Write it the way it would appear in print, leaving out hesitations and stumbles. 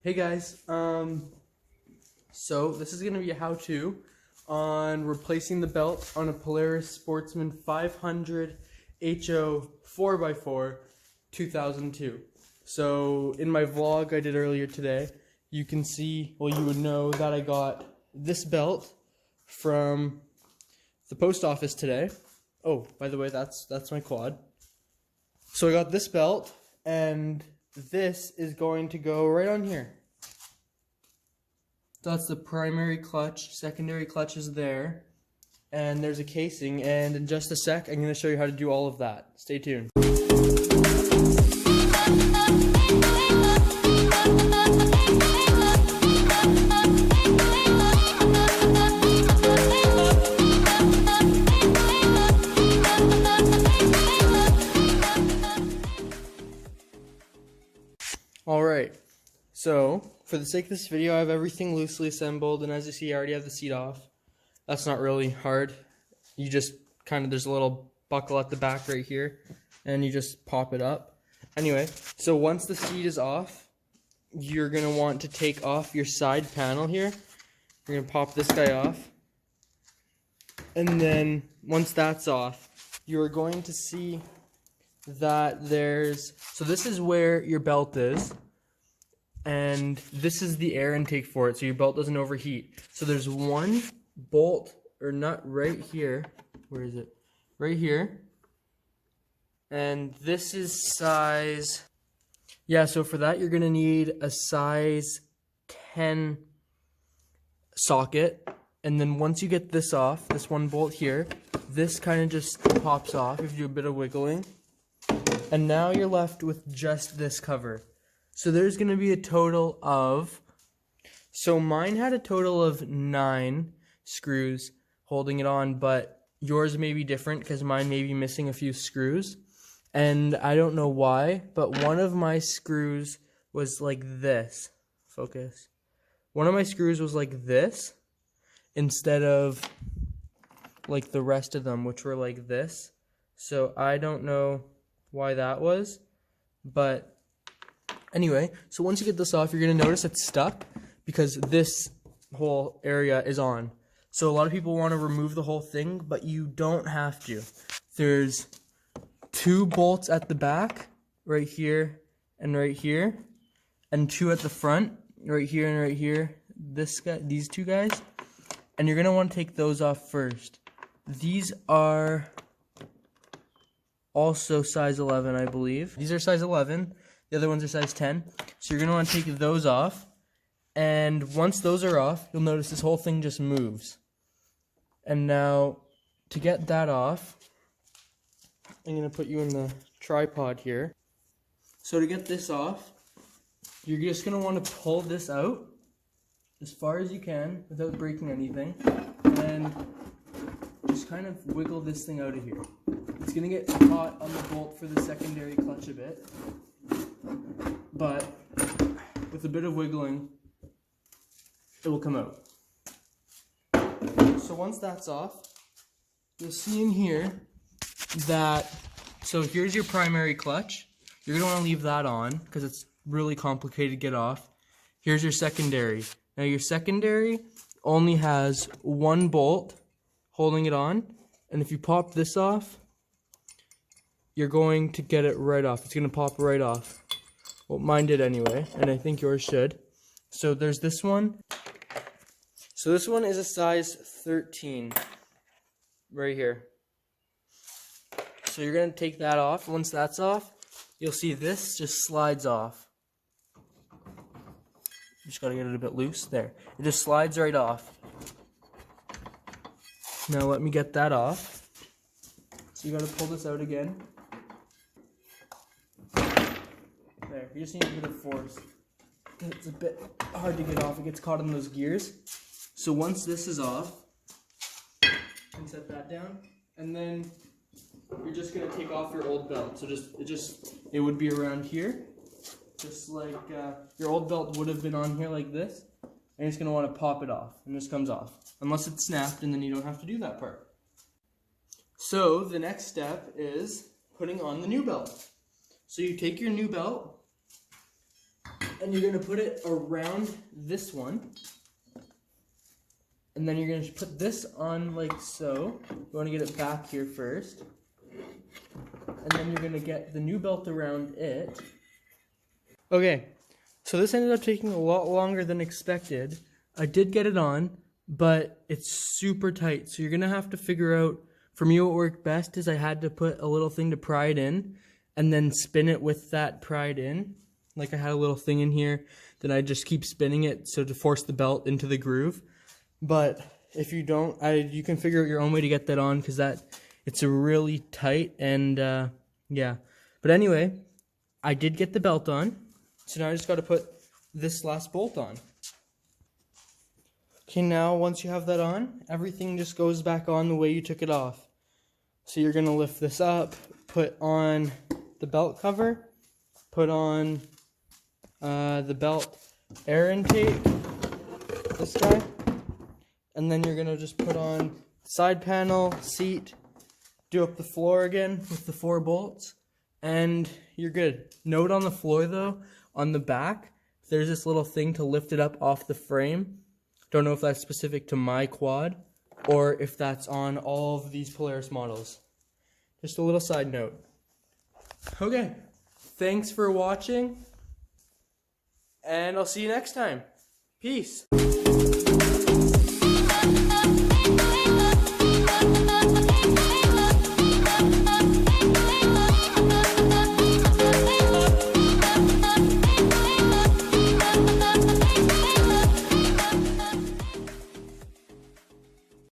Hey guys, so this is going to be a how-to on replacing the belt on a Polaris Sportsman 500 HO 4x4 2002. So in my vlog I did earlier today, you can see, well, you would know that I got this belt from the post office today. Oh, by the way, that's my quad. So I got this belt, and this is going to go right on here. That's the primary clutch, secondary clutch is there, and there's a casing, and in just a sec I'm going to show you how to do all of that. Stay tuned. Alright, so for the sake of this video I have everything loosely assembled, and as you see I already have the seat off. That's not really hard. You just there's a little buckle at the back right here and you just pop it up. Anyway, so once the seat is off, you're going to want to take off your side panel here. You're going to pop this guy off, and then once that's off, you're going to see that so this is where your belt is, and this is the air intake for it, so your belt doesn't overheat. So there's one bolt or nut right here. Where is it? Right here. And this is size, so for that you're gonna need a size 10 socket, and then once you get this off, this one bolt here, this kind of just pops off if you do a bit of wiggling. And now you're left with just this cover. So there's going to be a total of, so mine had a total of 9 screws holding it on, but yours may be different because mine may be missing a few screws. And I don't know why, but one of my screws was like this. Focus. One of my screws was like this instead of like the rest of them, which were like this. So I don't know why that was, but anyway, so once you get this off, you're going to notice it's stuck because this whole area is on. So a lot of people want to remove the whole thing, but you don't have to. There's 2 bolts at the back, right here and right here, and 2 at the front, right here and right here, these 2 guys, and you're going to want to take those off first. These are also size 11, I believe. These are size 11. The other ones are size 10. So you're going to want to take those off. And once those are off, you'll notice this whole thing just moves. And now, to get that off, I'm going to put you in the tripod here. So to get this off, you're just going to want to pull this out as far as you can without breaking anything. And just kind of wiggle this thing out of here. It's going to get caught on the bolt for the secondary clutch a bit, but with a bit of wiggling, it will come out. So once that's off, you'll see in here that, so here's your primary clutch. You're going to want to leave that on because it's really complicated to get off. Here's your secondary. Now your secondary only has 1 bolt holding it on, and if you pop this off, you're going to get it right off. It's going to pop right off. Well, mine did anyway, and I think yours should. So there's this one. So this one is a size 13 right here. So you're going to take that off. Once that's off, you'll see this just slides off. You just got to get it a bit loose. There. It just slides right off. Now let me get that off. So you got to pull this out again. There, you just need a bit of force. It's a bit hard to get off, it gets caught in those gears. So once this is off, you can set that down, and then you're just going to take off your old belt. So it would be around here, just like your old belt would have been on here like this. And you're just going to want to pop it off, and this comes off. Unless it's snapped, and then you don't have to do that part. So the next step is putting on the new belt. So you take your new belt, and you're gonna put it around this one. And then you're gonna put this on like so. You wanna get it back here first. And then you're gonna get the new belt around it. Okay, so this ended up taking a lot longer than expected. I did get it on, but it's super tight. So you're gonna have to figure out, for me what worked best is I had to put a little thing to pry it in and then spin it with that pried in. Like I had a little thing in here, then I just keep spinning it so to force the belt into the groove. But if you don't, you can figure out your own way to get that on because it's a really tight and yeah. But anyway, I did get the belt on. So now I just got to put this last bolt on. Okay, now once you have that on, everything just goes back on the way you took it off. So you're going to lift this up, put on the belt cover, put on the belt air intake, this guy, and then you're going to just put on side panel, seat, do up the floor again with the 4 bolts, and you're good. Note on the floor though, on the back, there's this little thing to lift it up off the frame. Don't know if that's specific to my quad or if that's on all of these Polaris models. Just a little side note. Okay, thanks for watching, and I'll see you next time. Peace.